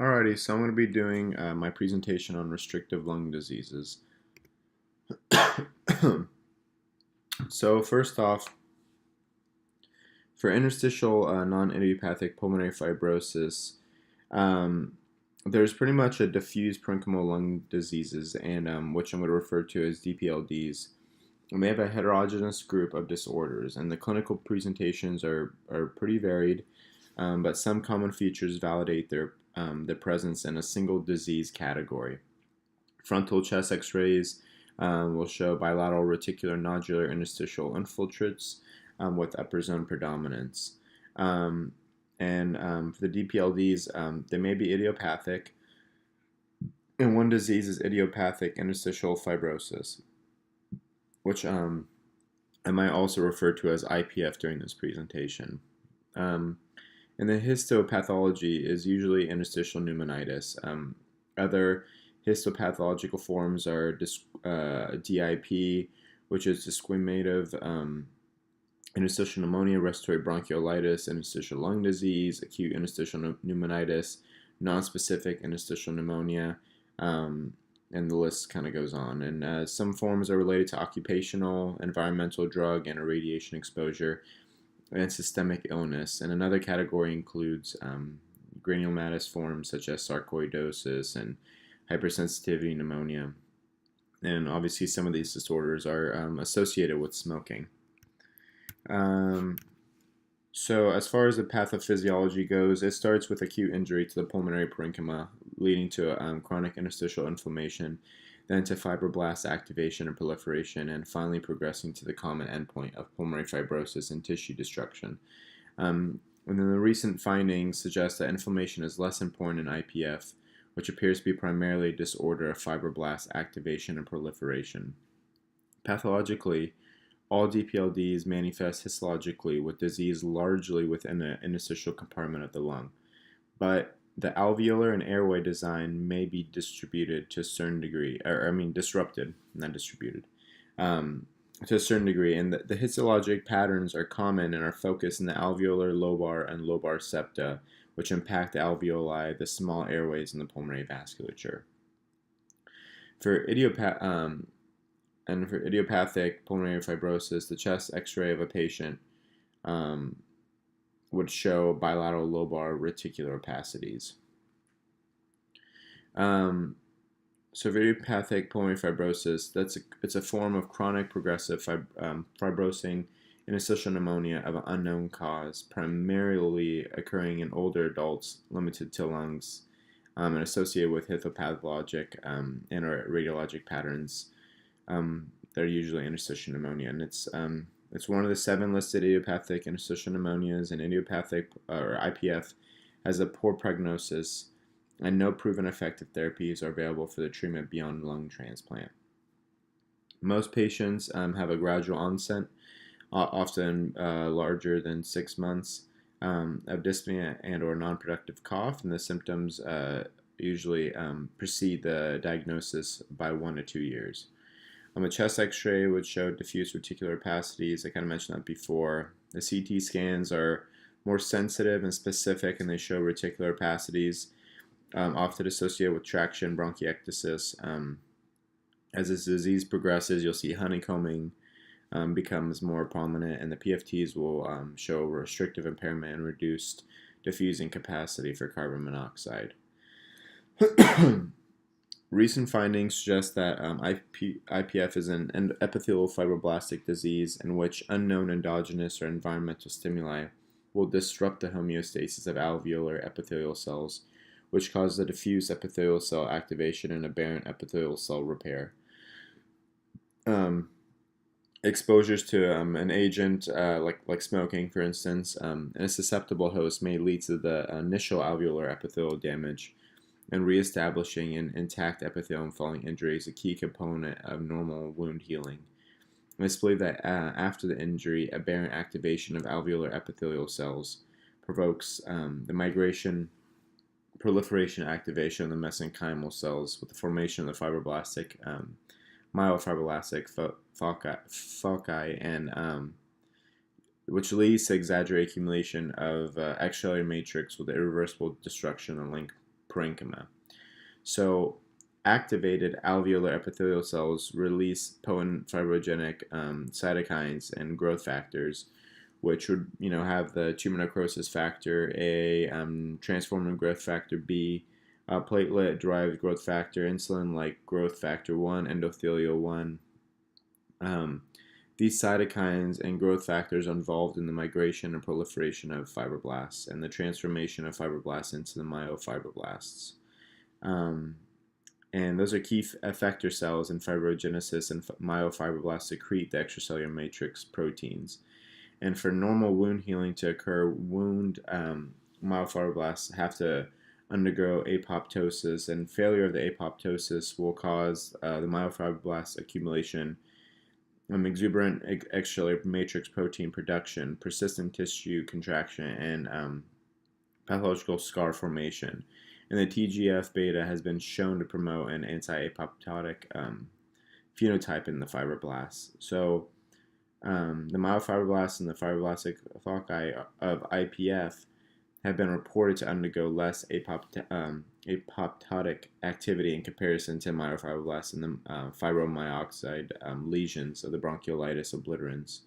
Alrighty, so I'm going to be doing my presentation on restrictive lung diseases. So first off, for interstitial non-idiopathic pulmonary fibrosis, um, there's pretty much a diffuse parenchymal lung diseases, and which I'm going to refer to as DPLDs. And they have a heterogeneous group of disorders, and the clinical presentations are pretty varied, but some common features validate their presence in a single disease category. Frontal chest x-rays will show bilateral reticular nodular interstitial infiltrates with upper zone predominance. For the DPLDs, they may be idiopathic, and one disease is idiopathic interstitial fibrosis, which I might also refer to as IPF during this presentation. And the histopathology is usually interstitial pneumonitis. Other histopathological forms are DIP, which is discriminative interstitial pneumonia, respiratory bronchiolitis, interstitial lung disease, acute interstitial pneumonitis, nonspecific interstitial pneumonia, and the list kind of goes on. And some forms are related to occupational, environmental, drug, and radiation exposure, and systemic illness. And another category includes granulomatous forms such as sarcoidosis and hypersensitivity pneumonia. And obviously some of these disorders are associated with smoking. So as far as the pathophysiology goes, it starts with acute injury to the pulmonary parenchyma, leading to chronic interstitial inflammation, then to fibroblast activation and proliferation, and finally progressing to the common endpoint of pulmonary fibrosis and tissue destruction. And then the recent findings suggest that inflammation is less important in IPF, which appears to be primarily a disorder of fibroblast activation and proliferation. Pathologically, all DPLDs manifest histologically with disease largely within the interstitial compartment of the lung, but the alveolar and airway design may be distributed to a certain degree, disrupted, not distributed, to a certain degree, and the histologic patterns are common and are focused in the alveolar, lobar, and lobar septa, which impact the alveoli, the small airways, and the pulmonary vasculature. For idiopathic pulmonary fibrosis, the chest x-ray of a patient would show bilateral lobar reticular opacities. So for idiopathic pulmonary fibrosis, it's a form of chronic progressive fibrosing interstitial pneumonia of an unknown cause, primarily occurring in older adults, limited to lungs, and associated with histopathologic and or radiologic patterns. They're usually interstitial pneumonia, and it's one of the 7 listed idiopathic interstitial pneumonias, and idiopathic or IPF has a poor prognosis, and no proven effective therapies are available for the treatment beyond lung transplant. Most patients have a gradual onset, often larger than 6 months, of dyspnea and or non-productive cough, and the symptoms usually precede the diagnosis by 1 to 2 years. A chest x-ray would show diffuse reticular opacities. I kind of mentioned that before. The CT scans are more sensitive and specific, and they show reticular opacities, often associated with traction bronchiectasis. As this disease progresses, you'll see honeycombing becomes more prominent, and the PFTs will show restrictive impairment and reduced diffusing capacity for carbon monoxide. Recent findings suggest that IPF is an epithelial fibroblastic disease in which unknown endogenous or environmental stimuli will disrupt the homeostasis of alveolar epithelial cells, which causes a diffuse epithelial cell activation and aberrant epithelial cell repair. Exposures to an agent like smoking, for instance, in a susceptible host may lead to the initial alveolar epithelial damage, and reestablishing an intact epithelium following injury is a key component of normal wound healing. It's believed that after the injury, aberrant activation of alveolar epithelial cells provokes the migration, proliferation, activation of the mesenchymal cells with the formation of the fibroblastic, myofibroblastic foci, and which leads to exaggerated accumulation of extracellular matrix with irreversible destruction of the link parenchyma. So activated alveolar epithelial cells release potent fibrogenic cytokines and growth factors, which would have the tumor necrosis factor A, transformative growth factor B, platelet-derived growth factor, insulin-like growth factor 1, endothelial 1. These cytokines and growth factors are involved in the migration and proliferation of fibroblasts and the transformation of fibroblasts into the myofibroblasts. And those are key effector cells in fibrogenesis, and myofibroblasts secrete the extracellular matrix proteins. And for normal wound healing to occur, wound myofibroblasts have to undergo apoptosis, and failure of the apoptosis will cause the myofibroblast accumulation, exuberant extracellular matrix protein production, persistent tissue contraction, and pathological scar formation. And the TGF-beta has been shown to promote an anti-apoptotic phenotype in the fibroblasts. So the myofibroblasts and the fibroblastic foci of IPF have been reported to undergo less apoptotic activity in comparison to myofibroblasts and the fibromyxoid lesions of the bronchiolitis obliterans.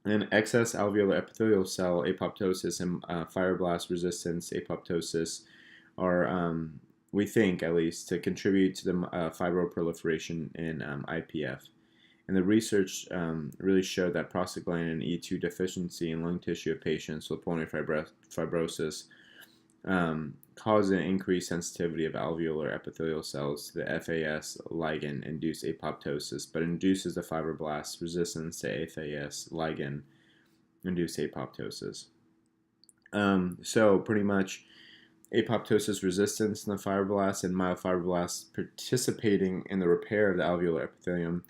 And excess alveolar epithelial cell apoptosis and fibroblast resistance apoptosis are, we think at least, to contribute to the fibroproliferation in IPF. And the research really showed that prostaglandin E2 deficiency in lung tissue of patients with pulmonary fibrosis cause an increased sensitivity of alveolar epithelial cells to the FAS ligand-induced apoptosis, but induces the fibroblast resistance to FAS ligand-induced apoptosis. So pretty much apoptosis resistance in the fibroblasts and myofibroblasts participating in the repair of the alveolar epithelium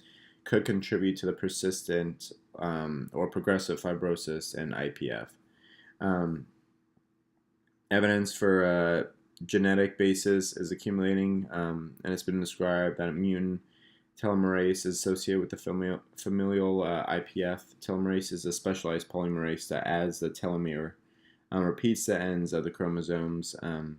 could contribute to the persistent or progressive fibrosis in IPF. Evidence for genetic basis is accumulating, and it's been described that immune telomerase is associated with the familial IPF. Telomerase is a specialized polymerase that adds the telomere, repeats the ends of the chromosomes, and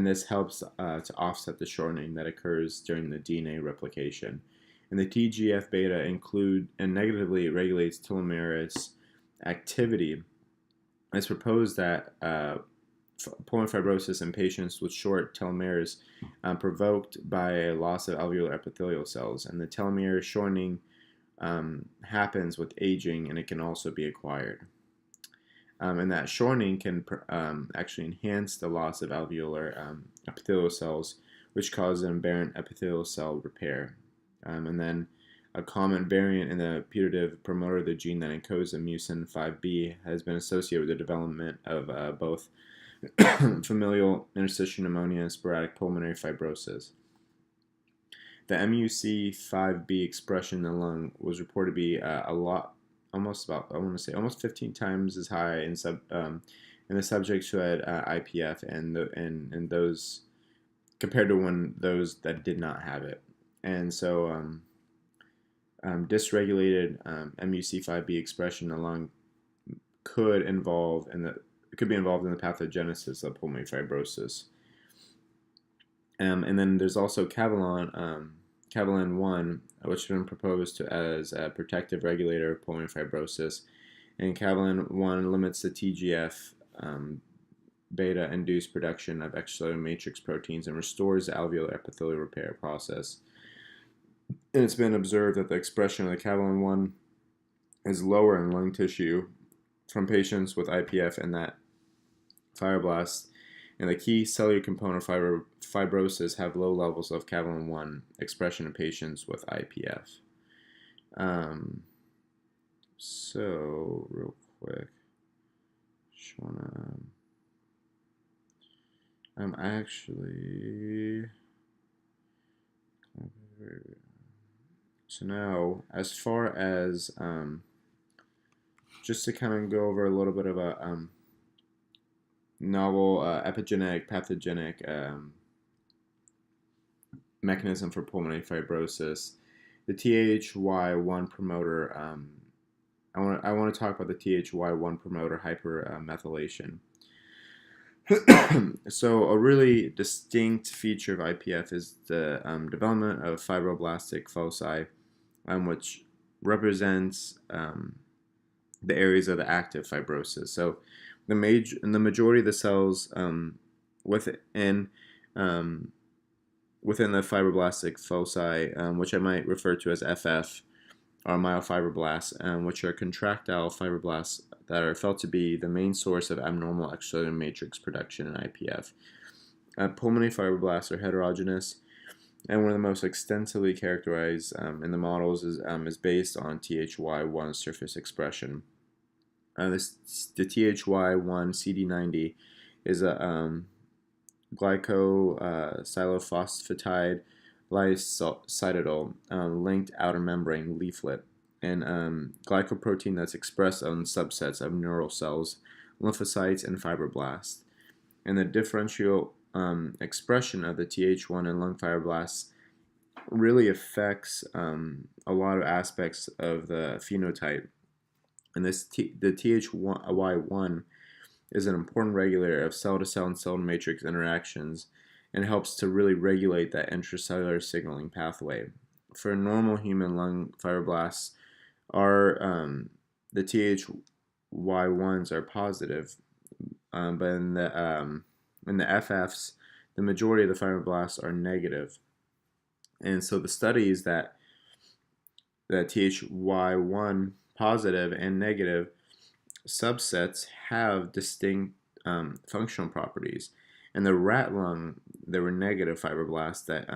this helps to offset the shortening that occurs during the DNA replication. And the TGF-beta include and negatively regulates telomerase activity. It's proposed that pulmonary fibrosis in patients with short telomeres provoked by a loss of alveolar epithelial cells, and the telomere shortening happens with aging, and it can also be acquired. And that shortening can actually enhance the loss of alveolar epithelial cells, which causes an aberrant epithelial cell repair. And then a common variant in the putative promoter of the gene that encodes the mucin 5B has been associated with the development of both familial interstitial pneumonia and sporadic pulmonary fibrosis. The MUC5B expression in the lung was reported to be almost 15 times as high in the subjects who had IPF and those compared to those that did not have it. And so dysregulated MUC5B expression in the lung could be involved in the pathogenesis of pulmonary fibrosis. And then there's also Cavalin-1, which has been proposed as a protective regulator of pulmonary fibrosis. And Cavalin-1 limits the TGF beta-induced production of extracellular matrix proteins and restores the alveolar epithelial repair process. And it's been observed that the expression of the Cavalin-1 is lower in lung tissue from patients with IPF, and that fibroblasts and the key cellular component of fibrosis have low levels of Cavalin-1 expression in patients with IPF. So, real quick, just wanna, so now, as far as, just to kind of go over a little bit of a novel epigenetic pathogenic mechanism for pulmonary fibrosis, the THY1 promoter. I want to talk about the THY1 promoter hypermethylation. So a really distinct feature of IPF is the development of fibroblastic foci, which represents the areas of the active fibrosis. So the majority of the cells within um, within the fibroblastic foci, which I might refer to as FF, are myofibroblasts, which are contractile fibroblasts that are felt to be the main source of abnormal extracellular matrix production in IPF. Pulmonary fibroblasts are heterogeneous, and one of the most extensively characterized in the models is based on THY1 surface expression. The THY1 CD90 is a glycosylphosphatide lysocytidal linked outer membrane leaflet, and glycoprotein that's expressed on subsets of neural cells, lymphocytes, and fibroblasts. And the differential expression of the Th1 in lung fibroblasts really affects a lot of aspects of the phenotype. And the THY1 is an important regulator of cell-to-cell and cell matrix interactions and helps to really regulate that intracellular signaling pathway. For normal human lung fibroblasts, the THY1s are positive, but in the FFs, the majority of the fibroblasts are negative. And so the studies that THY1 positive and negative subsets have distinct functional properties. In the rat lung, there were negative fibroblasts that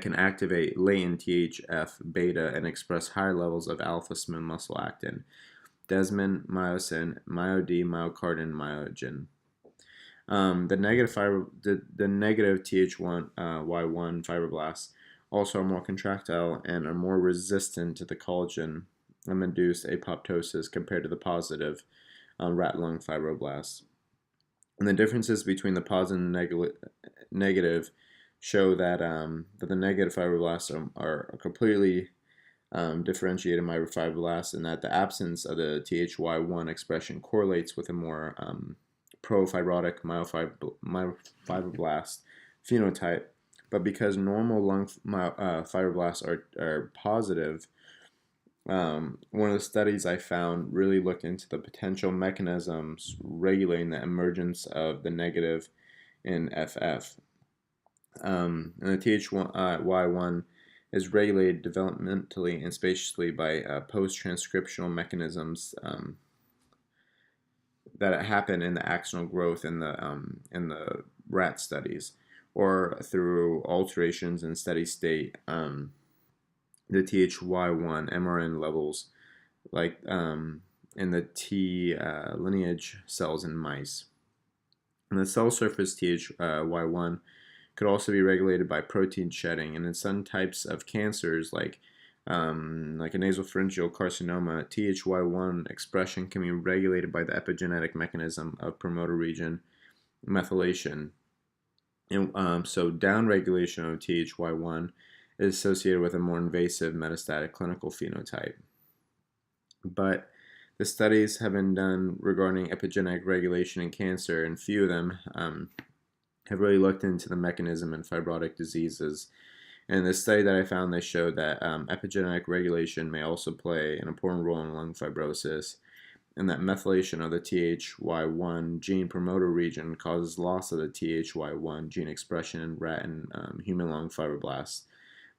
can activate latent THF beta and express higher levels of alpha smooth muscle actin, desmin, myosin, myo-D, myocardin, myogen. The negative THY1 fibroblasts also are more contractile and are more resistant to the collagen induced apoptosis compared to the positive rat lung fibroblasts. And the differences between the positive and negative show that the negative fibroblasts are completely differentiated myofibroblasts, and that the absence of the THY1 expression correlates with a more pro-fibrotic myofibroblast phenotype. But because normal lung fibroblasts are positive, one of the studies I found really looked into the potential mechanisms regulating the emergence of the negative in FF. And the THY1 is regulated developmentally and spatially by post-transcriptional mechanisms that happen in the axonal growth in the rat studies, or through alterations in steady state the THY1 mRNA levels, like in the T lineage cells in mice. And the cell surface THY1 could also be regulated by protein shedding, and in some types of cancers, like a nasopharyngeal carcinoma, THY1 expression can be regulated by the epigenetic mechanism of promoter region methylation. And so downregulation of THY1 is associated with a more invasive metastatic clinical phenotype. But the studies have been done regarding epigenetic regulation in cancer, and few of them have really looked into the mechanism in fibrotic diseases. And the study that I found, they showed that epigenetic regulation may also play an important role in lung fibrosis, and that methylation of the THY1 gene promoter region causes loss of the THY1 gene expression in rat and human lung fibroblasts.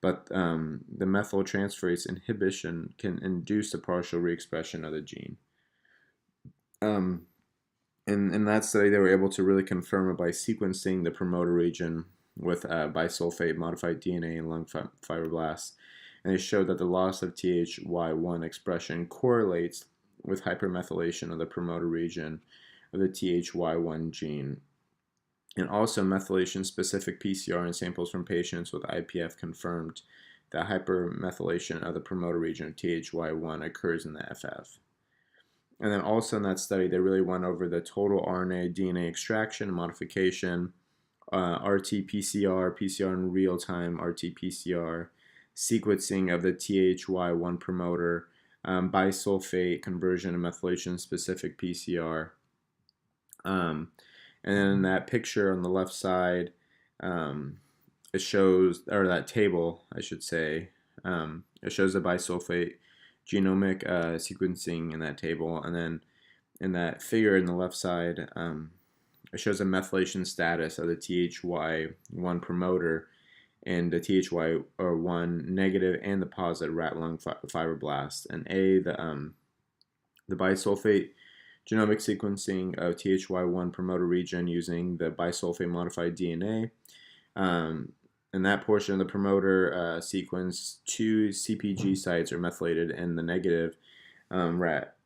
But the methyltransferase inhibition can induce a partial re-expression of the gene. In that study, they were able to really confirm it by sequencing the promoter region with bisulfate modified DNA in lung fibroblasts, and they showed that the loss of THY1 expression correlates with hypermethylation of the promoter region of the THY1 gene. And also, methylation-specific PCR in samples from patients with IPF confirmed that hypermethylation of the promoter region of THY1 occurs in the FF. And then also in that study, they really went over the total RNA, DNA extraction, modification, RT-PCR, PCR in real time, RT-PCR, sequencing of the THY1 promoter, bisulfate conversion and methylation-specific PCR, Um, and then in that picture on the left side, um, it shows, or that table, I should say, it shows the bisulfate genomic sequencing in that table. And then in that figure in the left side, it shows a methylation status of the THY1 promoter and the THY1 negative and the positive rat lung fibroblast. And the bisulfate genomic sequencing of THY1 promoter region using the bisulfate modified DNA. In that portion of the promoter sequence, 2 CPG sites are methylated in the negative rat,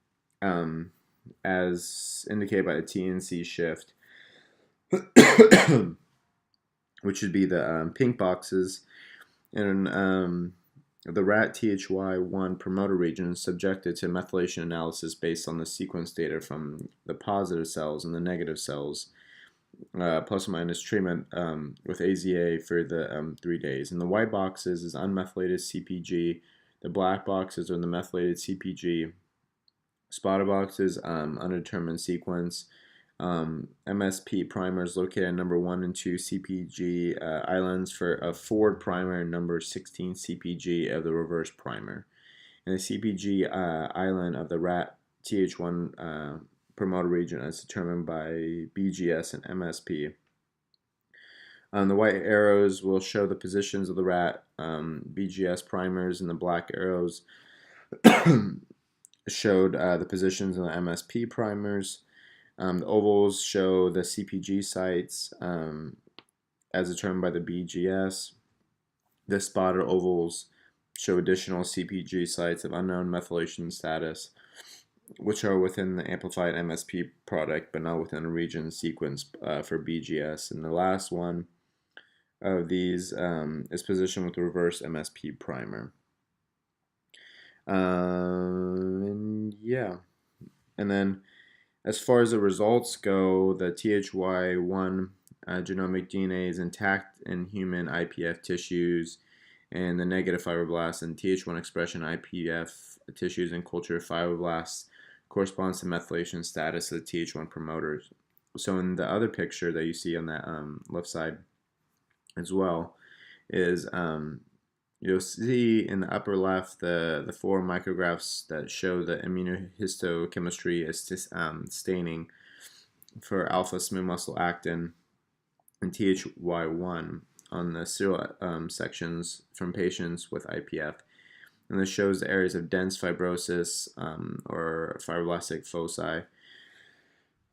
as indicated by the TNC shift, which would be the pink boxes. And the rat THY1 promoter region is subjected to methylation analysis based on the sequence data from the positive cells and the negative cells, plus or minus treatment with AZA for the 3 days. And the white boxes is unmethylated CPG. The black boxes are the methylated CPG. Spotted boxes, undetermined sequence. MSP primers located at number 1 and 2 CPG islands for a forward primer and number 16 CPG of the reverse primer. And the CPG island of the rat TH1 promoter region is determined by BGS and MSP. The white arrows will show the positions of the rat BGS primers, and the black arrows showed the positions of the MSP primers. The ovals show the CPG sites as determined by the BGS. The spotted ovals show additional CPG sites of unknown methylation status, which are within the amplified MSP product, but not within a region sequence for BGS. And the last one of these is positioned with the reverse MSP primer. And yeah, and then as far as the results go, the THY1 genomic DNA is intact in human IPF tissues, and the negative fibroblasts and TH1 expression IPF tissues and culture fibroblasts corresponds to methylation status of the TH1 promoters. So in the other picture that you see on that left side as well is you'll see in the upper left the 4 micrographs that show the immunohistochemistry as staining for alpha smooth muscle actin and THY1 on the serial sections from patients with IPF. And this shows the areas of dense fibrosis or fibroblastic foci.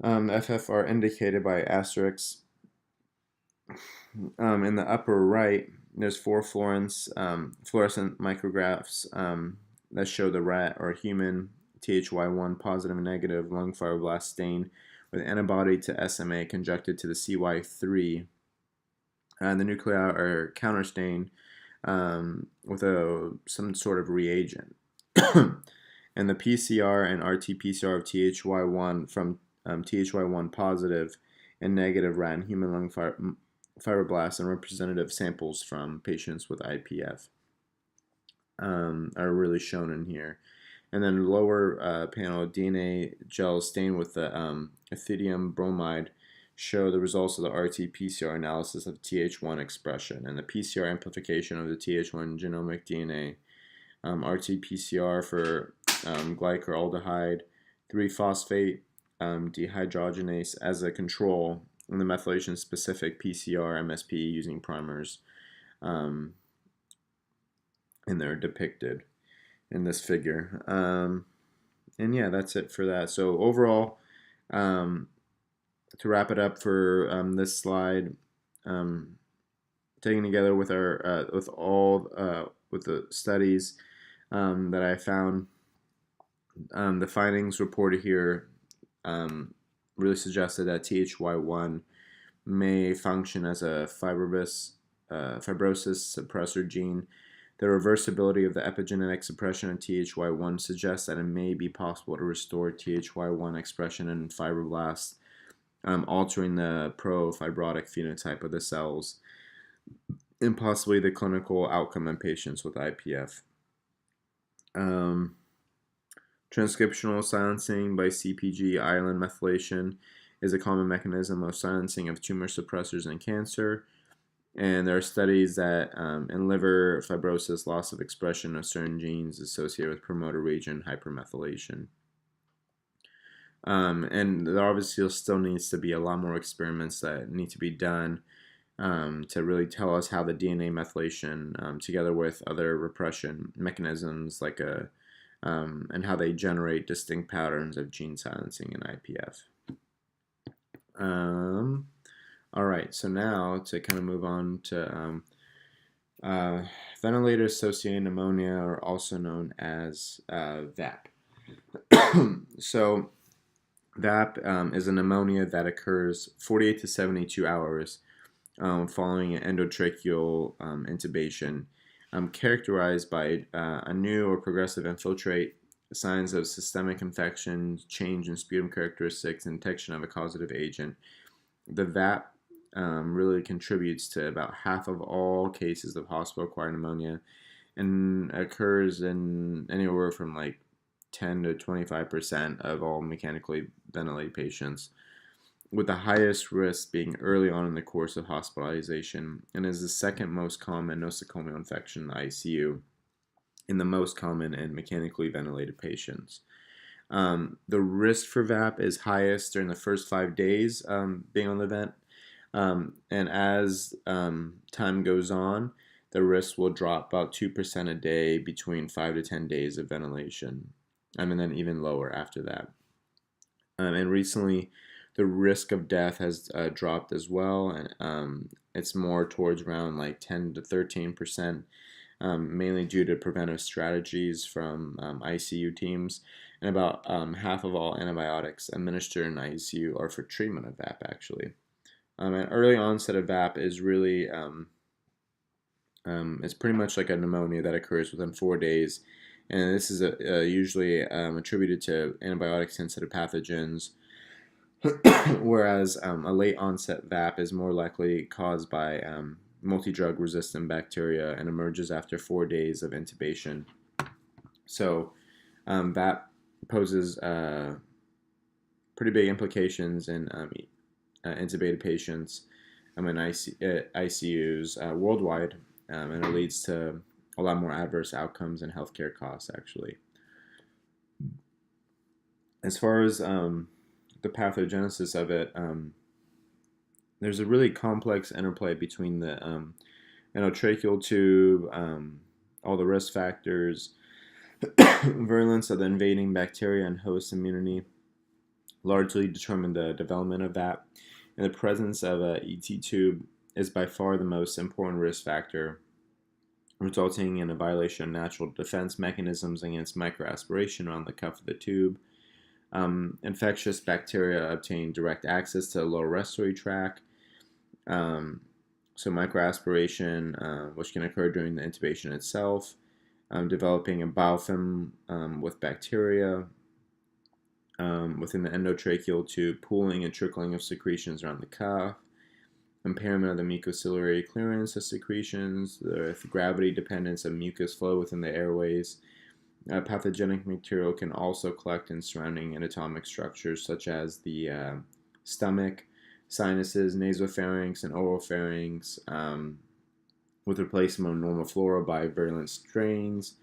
FF are indicated by asterisks. In the upper right, there's 4 fluorescent micrographs that show the rat or human THY1 positive and negative lung fibroblast stain with antibody to SMA conjuncted to the CY3. The nuclei are counterstained with some sort of reagent. And the PCR and RT-PCR of THY1 from THY1 positive and negative rat and human lung fibroblasts and representative samples from patients with IPF are really shown in here. And then lower panel, DNA gels stained with the ethidium bromide show the results of the RT-PCR analysis of TH1 expression and the PCR amplification of the TH1 genomic DNA. RT-PCR for glyceraldehyde, 3-phosphate dehydrogenase as a control, and the methylation-specific PCR MSP using primers, and they're depicted in this figure. And yeah, that's it for that. So overall, to wrap it up for this slide, taken together with our with the studies that I found, the findings reported here really suggested that THY1 may function as a fibrosis suppressor gene. The reversibility of the epigenetic suppression of THY1 suggests that it may be possible to restore THY1 expression in fibroblasts, altering the pro-fibrotic phenotype of the cells, and possibly the clinical outcome in patients with IPF. Transcriptional silencing by CPG island methylation is a common mechanism of silencing of tumor suppressors in cancer. And there are studies that in liver fibrosis, loss of expression of certain genes associated with promoter region hypermethylation. And there obviously still needs to be a lot more experiments that need to be done to really tell us how the DNA methylation, together with other repression mechanisms and how they generate distinct patterns of gene silencing in IPF. All right, so now to kind of move on to ventilator-associated pneumonia, are also known as VAP. So VAP is a pneumonia that occurs 48 to 72 hours following an endotracheal intubation, characterized by a new or progressive infiltrate, signs of systemic infection, change in sputum characteristics, and detection of a causative agent. The VAP really contributes to about half of all cases of hospital-acquired pneumonia and occurs in anywhere from like 10 to 25% of all mechanically ventilated patients, with the highest risk being early on in the course of hospitalization, and is the second most common nosocomial infection in the ICU and the most common in mechanically ventilated patients. The risk for VAP is highest during the first 5 days being on the vent, and as time goes on, the risk will drop about 2% a day between 5 to 10 days of ventilation, and then even lower after that. And recently, the risk of death has dropped as well, and it's more towards around like 10 to 13%, mainly due to preventive strategies from ICU teams, and about half of all antibiotics administered in ICU are for treatment of VAP, actually. An early onset of VAP is really, it's pretty much like a pneumonia that occurs within 4 days, and this is usually attributed to antibiotic-sensitive pathogens, whereas a late onset VAP is more likely caused by multi-drug resistant bacteria and emerges after 4 days of intubation. So VAP poses pretty big implications in intubated patients in ICUs worldwide, and it leads to a lot more adverse outcomes and healthcare costs, actually. As far as the pathogenesis of it, there's a really complex interplay between the endotracheal tube, all the risk factors, virulence of the invading bacteria, and host immunity largely determine the development of VAP. And the presence of a ET tube is by far the most important risk factor, resulting in a violation of natural defense mechanisms against microaspiration around the cuff of the tube. Infectious bacteria obtain direct access to the lower respiratory tract. So microaspiration, which can occur during the intubation itself, developing a biofilm with bacteria within the endotracheal tube, pooling and trickling of secretions around the cuff, impairment of the mucociliary clearance of secretions, the gravity dependence of mucus flow within the airways. Pathogenic material can also collect in surrounding anatomic structures such as the stomach, sinuses, nasopharynx, and oropharynx, with replacement of normal flora by virulent strains.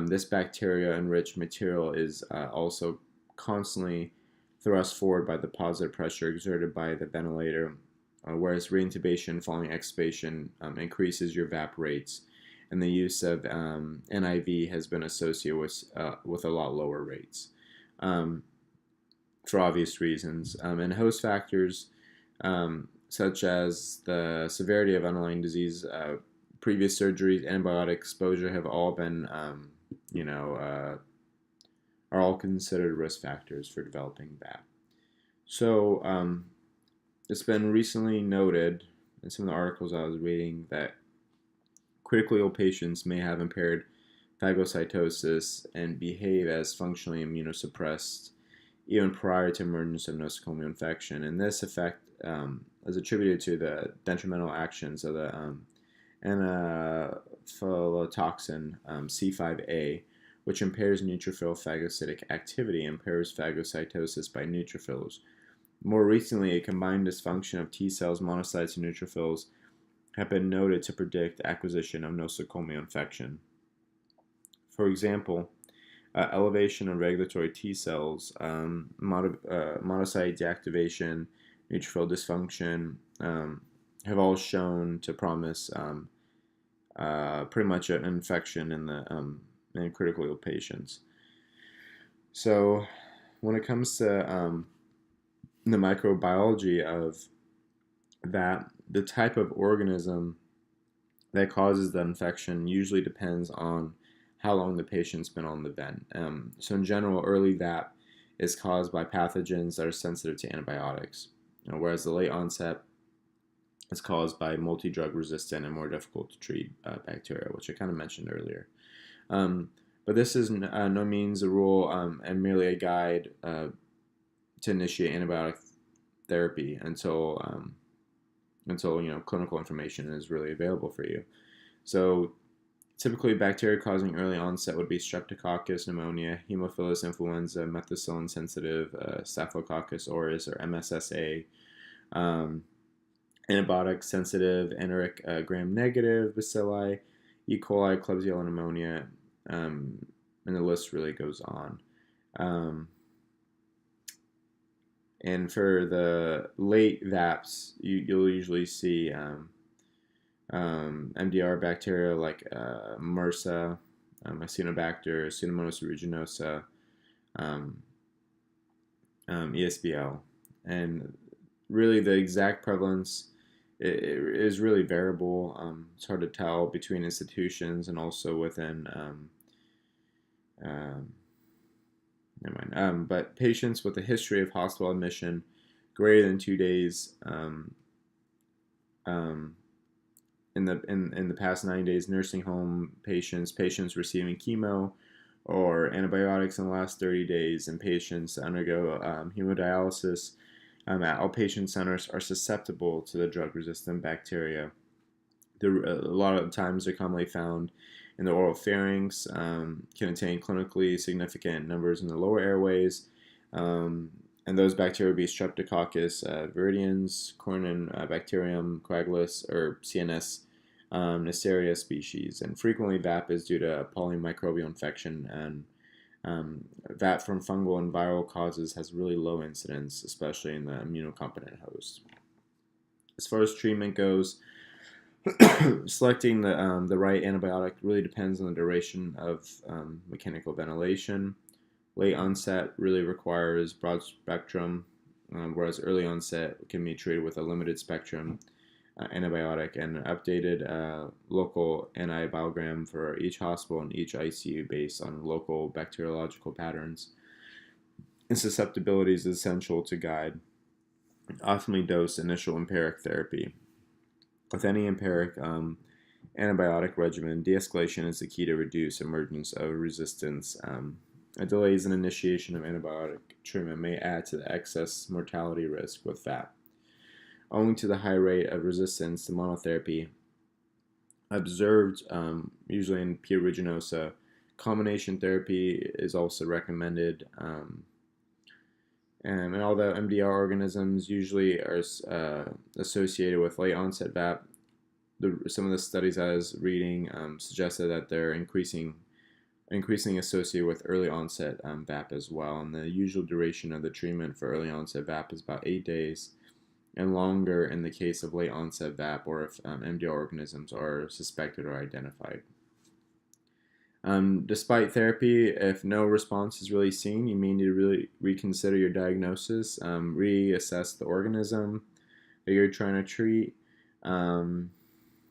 This bacteria-enriched material is also constantly thrust forward by the positive pressure exerted by the ventilator, whereas reintubation following extubation increases your VAP rates, and the use of NIV has been associated with a lot lower rates for obvious reasons. And host factors such as the severity of underlying disease, previous surgeries, antibiotic exposure have all been, are all considered risk factors for developing VAP. So it's been recently noted in some of the articles I was reading that critically ill patients may have impaired phagocytosis and behave as functionally immunosuppressed even prior to emergence of nosocomial infection. And this effect is attributed to the detrimental actions of the anaphylatoxin C5a, which impairs neutrophil phagocytic activity, impairs phagocytosis by neutrophils. More recently, a combined dysfunction of T cells, monocytes, and neutrophils have been noted to predict acquisition of nosocomial infection. For example, elevation of regulatory T cells, monocyte deactivation, neutrophil dysfunction have all shown to promise pretty much an infection in critically ill patients. So, when it comes to the microbiology of that, the type of organism that causes the infection usually depends on how long the patient's been on the vent. So in general, early VAP is caused by pathogens that are sensitive to antibiotics, whereas the late onset is caused by multi-drug resistant and more difficult to treat bacteria, which I kind of mentioned earlier. But this is no means a rule and merely a guide to initiate antibiotic therapy until clinical information is really available for you. So typically, bacteria causing early onset would be Streptococcus pneumonia, Haemophilus influenza, methicillin-sensitive Staphylococcus aureus or MSSA, antibiotic-sensitive enteric gram-negative bacilli, E. coli, Klebsiella pneumonia, and the list really goes on. And for the late VAPs, you'll usually see MDR bacteria like MRSA, Acinetobacter, Pseudomonas aeruginosa, ESBL. And really the exact prevalence is really variable. It's hard to tell between institutions and also within but patients with a history of hospital admission greater than 2 days in the past 9 days, nursing home patients receiving chemo or antibiotics in the last 30 days, and patients that undergo hemodialysis at outpatient centers are susceptible to the drug-resistant bacteria. A lot of times they're commonly found in the oral pharynx, can attain clinically significant numbers in the lower airways, and those bacteria would be Streptococcus viridans, Corynebacterium coagulus, or CNS Neisseria species. And frequently VAP is due to polymicrobial infection, and VAP from fungal and viral causes has really low incidence, especially in the immunocompetent host. As far as treatment goes, selecting the right antibiotic really depends on the duration of mechanical ventilation. Late onset really requires broad spectrum, whereas early onset can be treated with a limited spectrum antibiotic, and an updated local antibiogram for each hospital and each ICU based on local bacteriological patterns and susceptibilities is essential to guide optimally dose initial empiric therapy. With any empiric antibiotic regimen, de-escalation is the key to reduce emergence of resistance. Delays in initiation of antibiotic treatment may add to the excess mortality risk with VAP. Owing to the high rate of resistance to monotherapy observed usually in P. aeruginosa, combination therapy is also recommended. And although MDR organisms usually are associated with late onset VAP, some of the studies I was reading suggested that they're increasingly associated with early onset VAP as well. And the usual duration of the treatment for early onset VAP is about 8 days, and longer in the case of late onset VAP or if MDR organisms are suspected or identified. Despite therapy, if no response is really seen, you may need to really reconsider your diagnosis, reassess the organism that you're trying to treat, and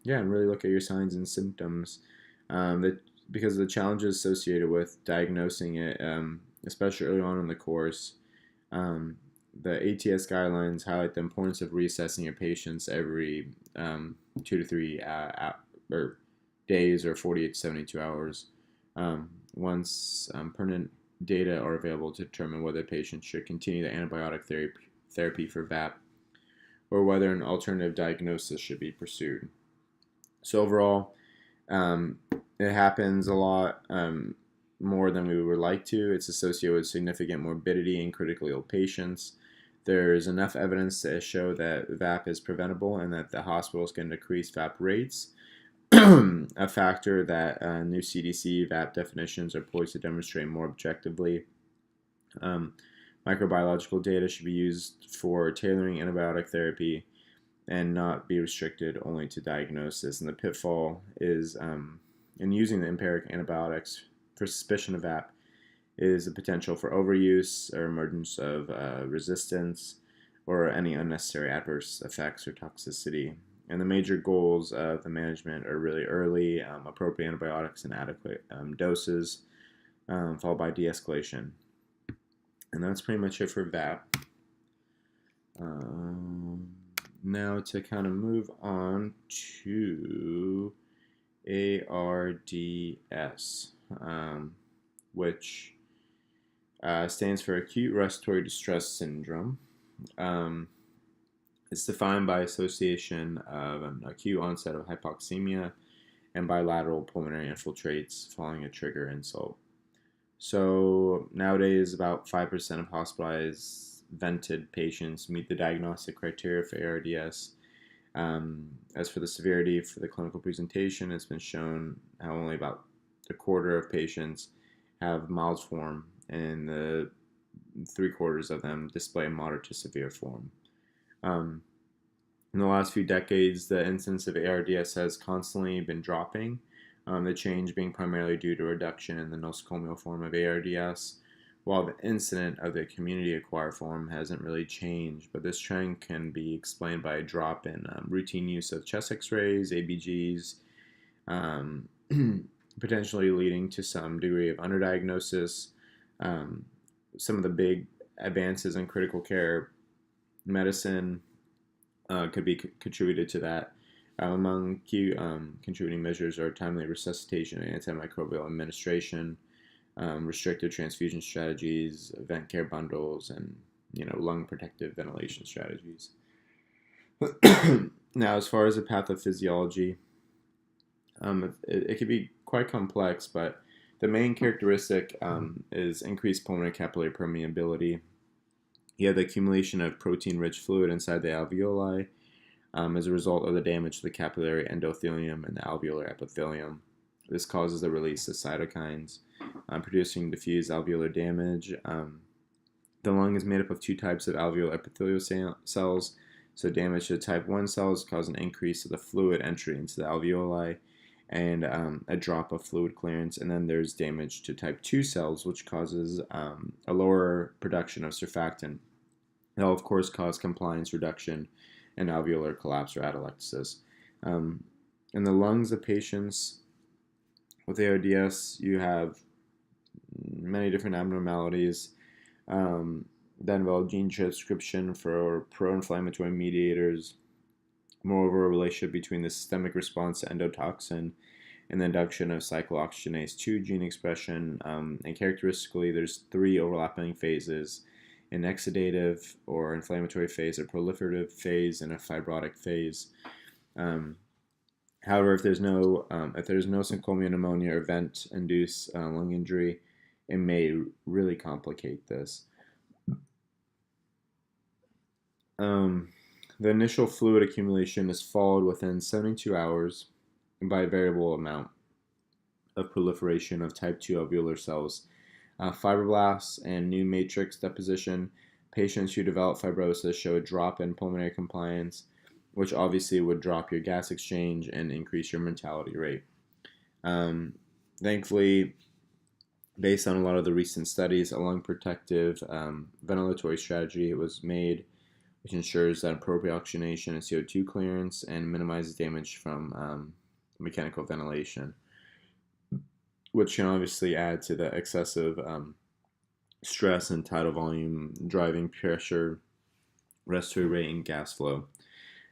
really look at your signs and symptoms. Because of the challenges associated with diagnosing it, especially early on in the course, the ATS guidelines highlight the importance of reassessing your patients every 2 to 3 days or 48 to 72 hours. Once pertinent data are available to determine whether the patient should continue the antibiotic therapy for VAP or whether an alternative diagnosis should be pursued. So overall, it happens a lot more than we would like to. It's associated with significant morbidity in critically ill patients. There's enough evidence to show that VAP is preventable and that the hospitals can decrease VAP rates, a factor that new CDC VAP definitions are poised to demonstrate more objectively. Um, Microbiological data should be used for tailoring antibiotic therapy and not be restricted only to diagnosis. And the pitfall is in using the empiric antibiotics for suspicion of VAP is the potential for overuse or emergence of resistance or any unnecessary adverse effects or toxicity. And the major goals of the management are really early, appropriate antibiotics and adequate doses, followed by de-escalation. And that's pretty much it for VAP. Now to kind of move on to ARDS, which stands for Acute Respiratory Distress Syndrome. It's defined by association of an acute onset of hypoxemia and bilateral pulmonary infiltrates following a trigger insult. So nowadays, about 5% of hospitalized vented patients meet the diagnostic criteria for ARDS. As for the severity for the clinical presentation, it's been shown how only about a quarter of patients have mild form, and the 3/4 of them display a moderate to severe form. In the last few decades, the incidence of ARDS has constantly been dropping, the change being primarily due to reduction in the nosocomial form of ARDS, while the incidence of the community-acquired form hasn't really changed. But this trend can be explained by a drop in routine use of chest x-rays, ABGs, potentially leading to some degree of underdiagnosis. Some of the big advances in critical care medicine could be contributed to that. Among key contributing measures are timely resuscitation and antimicrobial administration, restrictive transfusion strategies, vent care bundles, and lung protective ventilation strategies. Now, as far as the pathophysiology, it can be quite complex, but the main characteristic is increased pulmonary capillary permeability. You have the accumulation of protein-rich fluid inside the alveoli as a result of the damage to the capillary endothelium and the alveolar epithelium. This causes the release of cytokines, producing diffuse alveolar damage. The lung is made up of two types of alveolar epithelial cells, so damage to type 1 cells cause an increase of the fluid entry into the alveoli and a drop of fluid clearance. And then there's damage to type 2 cells, which causes a lower production of surfactant. That'll, of course, cause compliance reduction and alveolar collapse or atelectasis. In the lungs of patients with ARDS, you have many different abnormalities that involve gene transcription for pro-inflammatory mediators. Moreover, a relationship between the systemic response to endotoxin and the induction of cyclooxygenase 2 gene expression. And characteristically, there's 3 overlapping phases: an exudative or inflammatory phase, a proliferative phase, and a fibrotic phase. However, if there's no syncomia pneumonia or vent-induced lung injury, it may really complicate this. The initial fluid accumulation is followed within 72 hours by a variable amount of proliferation of type 2 alveolar cells, fibroblasts, and new matrix deposition. Patients who develop fibrosis show a drop in pulmonary compliance, which obviously would drop your gas exchange and increase your mortality rate. Thankfully, based on a lot of the recent studies, a lung protective ventilatory strategy was made, which ensures that appropriate oxygenation and CO2 clearance and minimizes damage from mechanical ventilation, which can obviously add to the excessive stress and tidal volume, driving pressure, respiratory rate, and gas flow.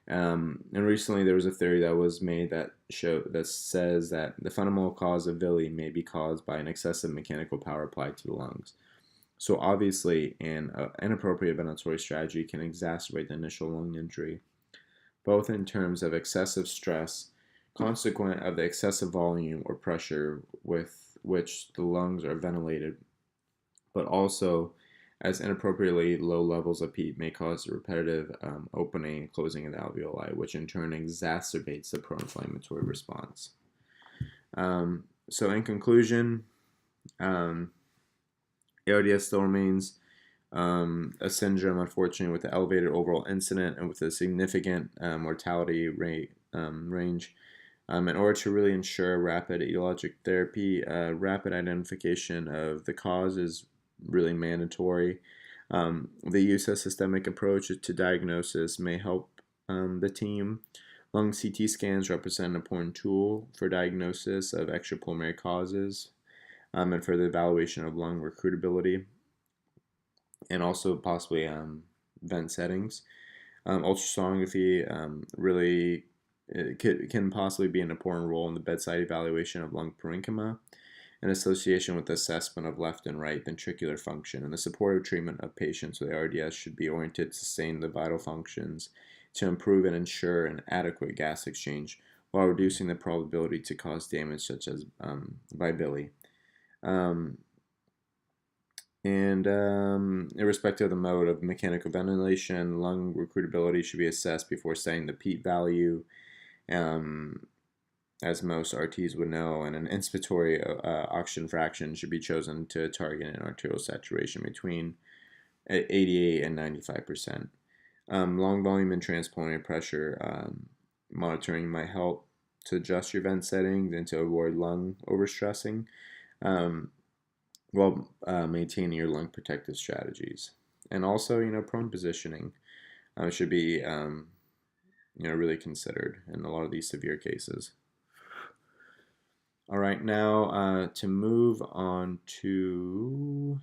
And recently there was a theory that was made that says that the fundamental cause of VILI may be caused by an excessive mechanical power applied to the lungs. So obviously, an inappropriate ventilatory strategy can exacerbate the initial lung injury, both in terms of excessive stress, consequent of the excessive volume or pressure with which the lungs are ventilated, but also as inappropriately low levels of PEEP may cause repetitive opening and closing of the alveoli, which in turn exacerbates the pro-inflammatory response. So in conclusion, ARDS still remains a syndrome, unfortunately, with the elevated overall incident and with a significant mortality rate range. In order to really ensure rapid etiologic therapy, rapid identification of the cause is really mandatory. The use of systemic approaches to diagnosis may help the team. Lung CT scans represent an important tool for diagnosis of extrapulmonary causes and for the evaluation of lung recruitability and also possibly vent settings. Ultrasonography really can possibly be an important role in the bedside evaluation of lung parenchyma in association with assessment of left and right ventricular function. And the supportive treatment of patients with ARDS should be oriented to sustain the vital functions to improve and ensure an adequate gas exchange while reducing the probability to cause damage such as bilirubin. Irrespective of the mode of mechanical ventilation, lung recruitability should be assessed before setting the PEEP value, as most RTs would know, and an inspiratory oxygen fraction should be chosen to target an arterial saturation between 88 and 95%. Lung volume and transpulmonary pressure monitoring might help to adjust your vent settings and to avoid lung overstressing while maintaining your lung protective strategies. And also, prone positioning should be, really considered in a lot of these severe cases. All right, now to move on to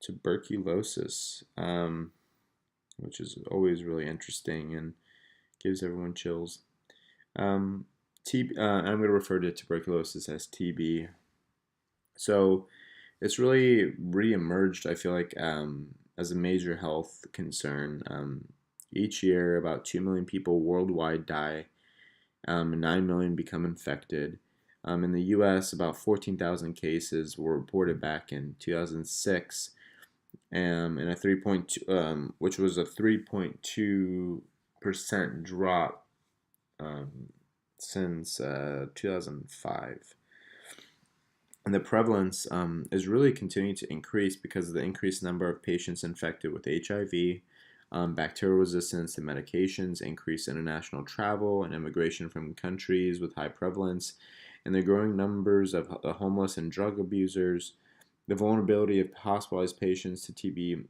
tuberculosis, which is always really interesting and gives everyone chills. I'm going to refer to tuberculosis as TB. So it's really re-emerged, I feel like, as a major health concern. Each year, about 2 million people worldwide die, and 9 million become infected. In the U.S., about 14,000 cases were reported back in 2006, and a 3.2, which was a 3.2% drop since 2005. And the prevalence is really continuing to increase because of the increased number of patients infected with HIV, bacterial resistance to medications, increased international travel and immigration from countries with high prevalence, and the growing numbers of homeless and drug abusers. The vulnerability of hospitalized patients to TB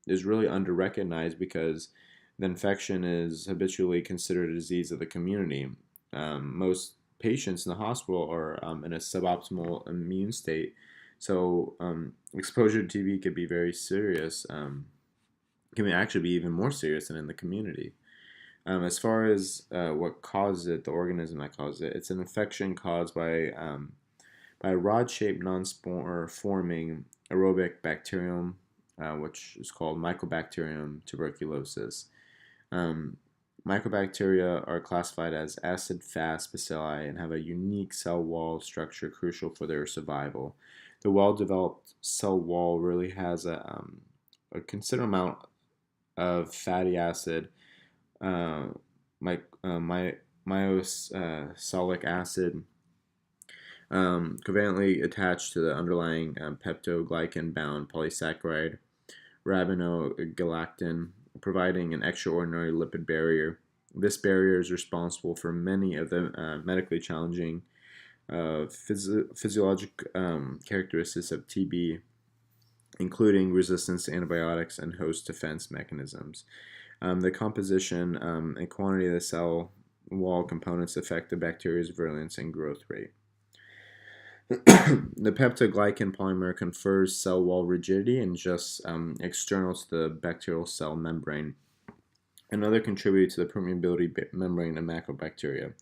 is really under-recognized because the infection is habitually considered a disease of the community. Most patients in the hospital are in a suboptimal immune state, so exposure to TB could be very serious. Can actually be even more serious than in the community. As far as what causes it, the organism that causes it, it's an infection caused by a rod-shaped non-spore-forming aerobic bacterium, which is called Mycobacterium tuberculosis. Mycobacteria are classified as acid-fast bacilli and have a unique cell wall structure crucial for their survival. The well-developed cell wall really has a considerable amount of fatty acid, myoxalic acid, covalently attached to the underlying peptoglycan-bound polysaccharide rabinogalactan, providing an extraordinary lipid barrier. This barrier is responsible for many of the medically challenging physiologic characteristics of TB, including resistance to antibiotics and host defense mechanisms. The composition and quantity of the cell wall components affect the bacteria's virulence and growth rate. The peptoglycan polymer confers cell wall rigidity and just external to the bacterial cell membrane. Another contributor to the permeability membrane of macrobacteria.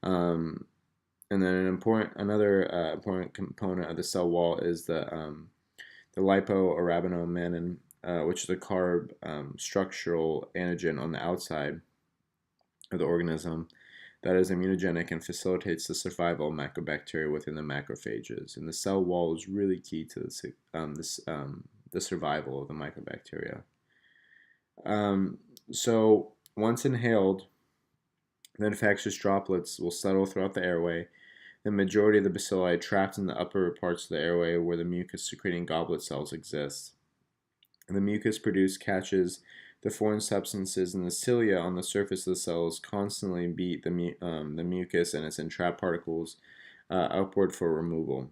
And then another important component of the cell wall is the lipoarabinomannan, which is a carb structural antigen on the outside of the organism that is immunogenic and facilitates the survival of macrobacteria within the macrophages. And the cell wall is really key to this the survival of the mycobacteria. So once inhaled, the infectious droplets will settle throughout the airway. The majority of the bacilli are trapped in the upper parts of the airway where the mucus secreting goblet cells exist. And the mucus produced catches the foreign substances in the cilia on the surface of the cells, constantly beat the mucus and its entrapped particles upward for removal.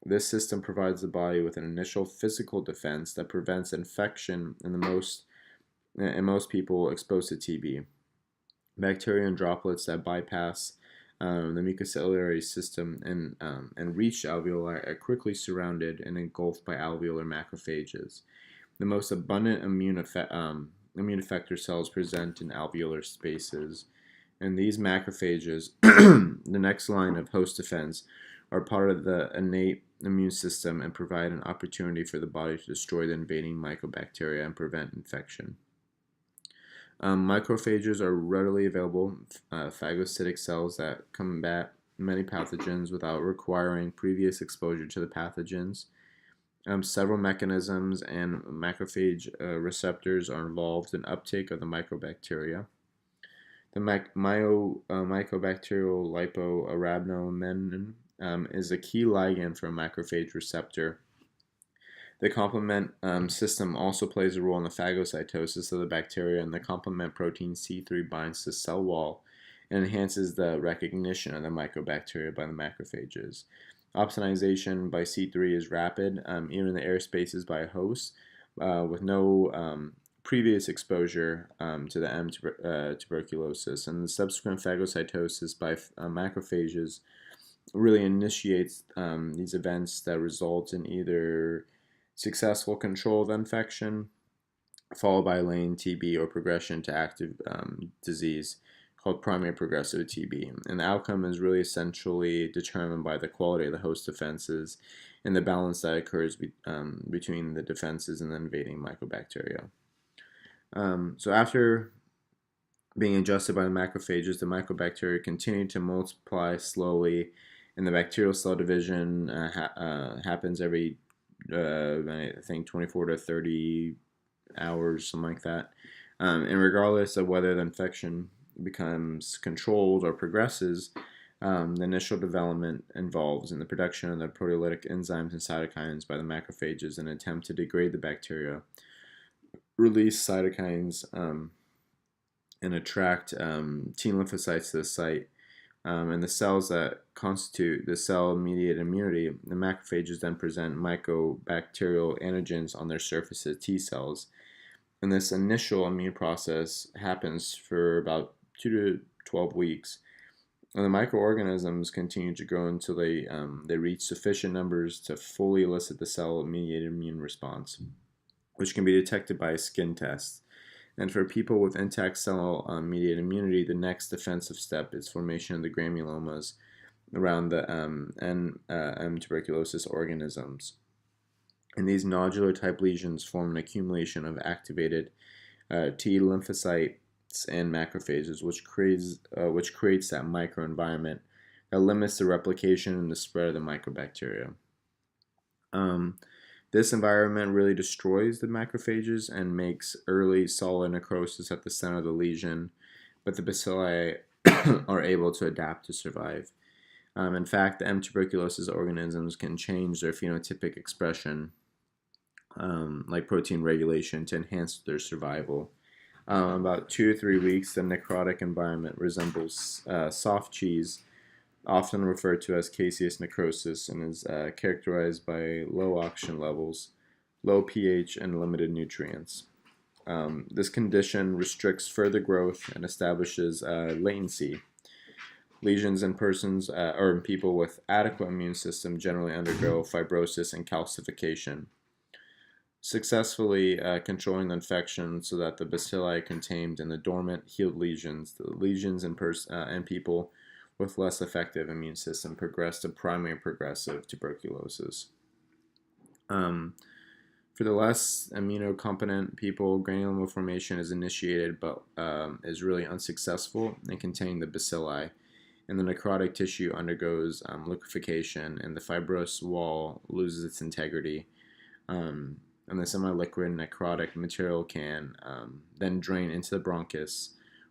This system provides the body with an initial physical defense that prevents infection in most people exposed to TB. Bacteria and droplets that bypass the mucociliary system and reach alveoli are quickly surrounded and engulfed by alveolar macrophages. The most abundant immune effector cells present in alveolar spaces, and these macrophages, the next line of host defense, are part of the innate immune system and provide an opportunity for the body to destroy the invading mycobacteria and prevent infection. Macrophages are readily available phagocytic cells that combat many pathogens without requiring previous exposure to the pathogens. Several mechanisms and macrophage receptors are involved in uptake of the mycobacteria. The mycobacterial lipoarabinomenin is a key ligand for a macrophage receptor. The complement system also plays a role in the phagocytosis of the bacteria, and the complement protein C3 binds to the cell wall and enhances the recognition of the mycobacteria by the macrophages. Opsonization by C3 is rapid, even in the air spaces by a host, with no previous exposure to the M. tuberculosis, and the subsequent phagocytosis by macrophages really initiates these events that result in either successful control of the infection, followed by latent TB or progression to active disease called primary progressive TB. And the outcome is really essentially determined by the quality of the host defenses and the balance that occurs between the defenses and the invading mycobacteria. So after being ingested by the macrophages, the mycobacteria continue to multiply slowly, and the bacterial cell division happens every I think 24 to 30 hours, something like that. And regardless of whether the infection becomes controlled or progresses, the initial development involves in the production of the proteolytic enzymes and cytokines by the macrophages in an attempt to degrade the bacteria, release cytokines, and attract T lymphocytes to the site. And the cells that constitute the cell-mediated immunity, the macrophages then present mycobacterial antigens on their surfaces, T cells. And this initial immune process happens for about 2 to 12 weeks. And the microorganisms continue to grow until they reach sufficient numbers to fully elicit the cell-mediated immune response, which can be detected by a skin test. And for people with intact cell-mediated immunity, the next defensive step is formation of the granulomas around the M. tuberculosis organisms. And these nodular-type lesions form an accumulation of activated T lymphocytes and macrophages, which creates that microenvironment that limits the replication and the spread of the mycobacteria. This environment really destroys the macrophages and makes early solid necrosis at the center of the lesion, but the bacilli are able to adapt to survive. In fact, the M. tuberculosis organisms can change their phenotypic expression, like protein regulation, to enhance their survival. About 2 to 3 weeks, the necrotic environment resembles soft cheese, often referred to as caseous necrosis, and is characterized by low oxygen levels, low pH, and limited nutrients. This condition restricts further growth and establishes latency. Lesions in persons or in people with adequate immune system generally undergo fibrosis and calcification. Successfully controlling the infection so that the bacilli are contained in the dormant healed lesions. The lesions in people with less effective immune system progress to primary progressive tuberculosis. For the less immunocompetent people, granuloma formation is initiated but is really unsuccessful in containing the bacilli, and the necrotic tissue undergoes liquefaction and the fibrous wall loses its integrity. and the semi-liquid necrotic material can then drain into the bronchus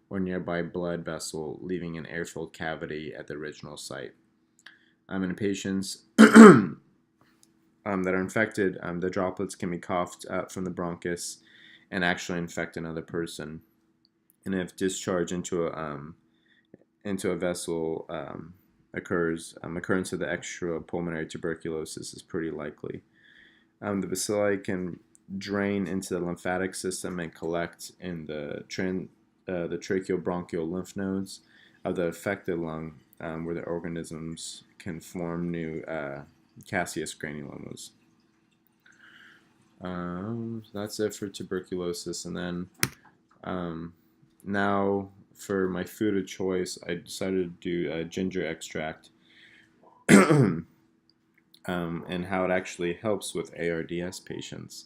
or nearby blood vessel, leaving an air-filled cavity at the original site. In patients that are infected, the droplets can be coughed up from the bronchus and actually infect another person. And if discharge into a vessel occurrence of the extrapulmonary tuberculosis is pretty likely. The bacilli can drain into the lymphatic system and collect in the tracheobronchial lymph nodes of the affected lung, where the organisms can form new caseous granulomas. That's it for tuberculosis. And then now for my food of choice, I decided to do ginger extract. And how it actually helps with ARDS patients.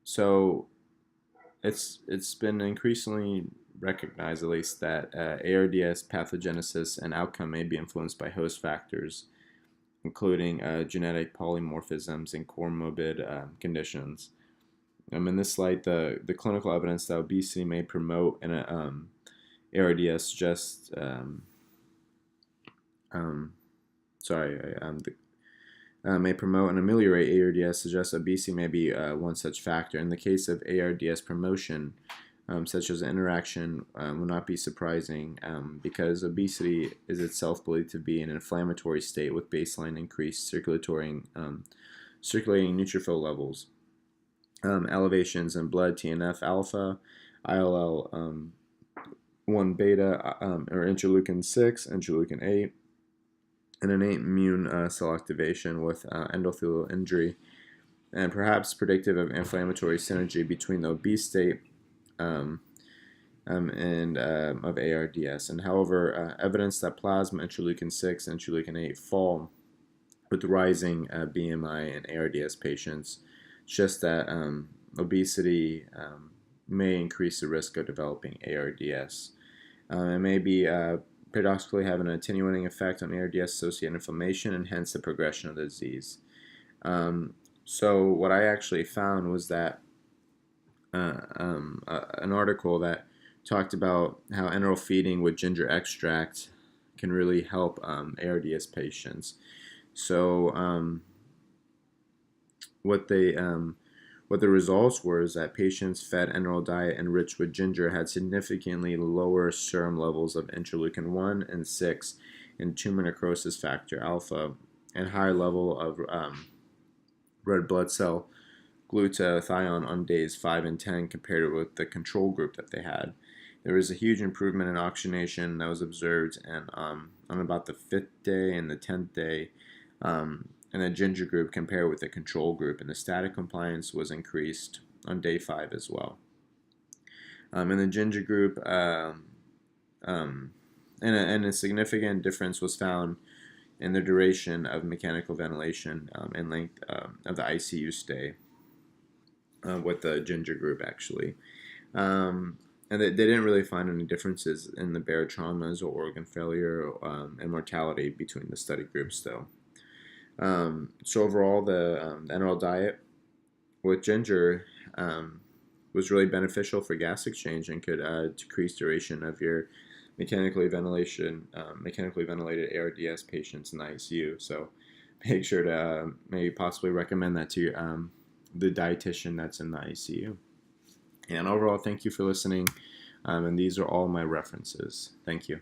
So it's been increasingly recognized, at least, that ARDS pathogenesis and outcome may be influenced by host factors, including genetic polymorphisms and comorbid conditions. In this slide, the clinical evidence that obesity may promote an ARDS suggests may promote and ameliorate ARDS suggests obesity may be one such factor. In the case of ARDS promotion, such as interaction, will not be surprising because obesity is itself believed to be an inflammatory state with baseline increased circulating neutrophil levels, elevations in blood TNF alpha, ILL 1 beta, or interleukin 6, interleukin 8, and innate immune cell activation with endothelial injury, and perhaps predictive of inflammatory synergy between the obese state and of ARDS. And however, evidence that plasma interleukin 6 and interleukin 8 fall with rising BMI in ARDS patients, just that obesity may increase the risk of developing ARDS. It may be paradoxically have an attenuating effect on ARDS-associated inflammation and hence the progression of the disease. So what I actually found was that an article that talked about how enteral feeding with ginger extract can really help ARDS patients. So what the results were is that patients fed enteral diet enriched with ginger had significantly lower serum levels of interleukin 1 and 6 and tumor necrosis factor alpha, and higher level of red blood cell glutathione on days 5 and 10 compared with the control group that they had. There was a huge improvement in oxygenation that was observed on about the 5th day and the 10th day in the ginger group compared with the control group, and the static compliance was increased on day 5 as well. In the ginger group, and a significant difference was found in the duration of mechanical ventilation and length of the ICU stay with the ginger group, actually. And they didn't really find any differences in the barotraumas or organ failure and mortality between the study groups, though. So overall, the enteral diet with ginger was really beneficial for gas exchange and could decrease duration of your mechanically ventilated ARDS patients in the ICU. So make sure to maybe possibly recommend that to the dietitian that's in the ICU. And overall, thank you for listening. And these are all my references. Thank you.